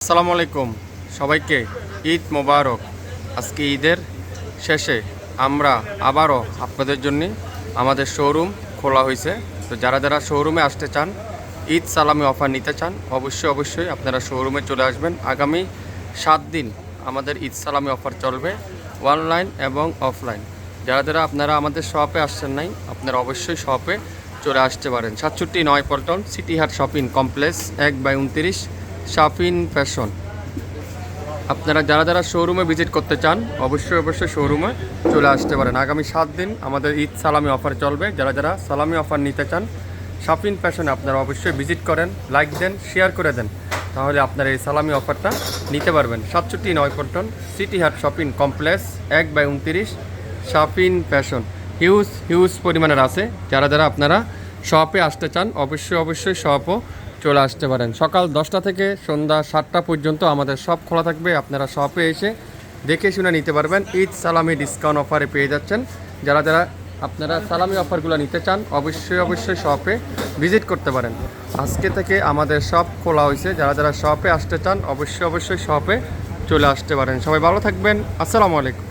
আসসালামু আলাইকুম সবাইকে ঈদ মোবারক। আজকে ঈদের শেষে আমরা আবারও আপনাদের জন্য আমাদের শোরুম খোলা হয়েছে। তো যারা যারা শোরুমে আসতে চান, ঈদ সালামি অফার নিতে চান, অবশ্যই আপনারা শোরুমে চলে আসবেন। আগামী 7 দিন আমাদের ঈদ সালামি অফার চলবে, অনলাইন এবং অফলাইন। যারা যারা আপনারা আমাদের শপে আসছেন নাই, আপনারা অবশ্যই শপে চলে আসতে পারেন। 67 পল্টন সিটি হাট শপিং কমপ্লেক্স 1/29 শাফিন ফ্যাশন। আপনারা যারা যারা শোরুমে ভিজিট করতে চান, অবশ্যই শোরুমে চলে আসতে পারেন। আগামী 7 দিন আমাদের ঈদ সালামি অফার চলবে। যারা যারা সালামি অফার নিতে চান, শাফিন ফ্যাশনে আপনারা অবশ্যই ভিজিট করেন, লাইক দেন, শেয়ার করে দেন, তাহলে আপনারা এই সালামি অফারটা নিতে পারবেন। 67 পল্টন সিটি হাট shopping complex 1/29 Shafin fashion. Huge পরিমাণের আছে। যারা যারা আপনারা শপে আসতে চান, অবশ্যই শপও চলে আসতে পারেন। সকাল 10টা থেকে সন্ধ্যা 7টা পর্যন্ত আমাদের শপ খোলা থাকবে। আপনারা শপে এসে দেখে শুনে নিতে পারবেন। ঈদ সালামি ডিসকাউন্ট অফারে পেয়ে যাচ্ছেন। যারা যারা আপনারা সালামি অফারগুলো নিতে চান, অবশ্যই শপে ভিজিট করতে পারেন। আজকে থেকে আমাদের শপ খোলা হয়েছে। যারা যারা শপে আসতে চান, অবশ্যই শপে চলে আসতে পারেন। সবাই ভালো থাকবেন। আসসালামু আলাইকুম।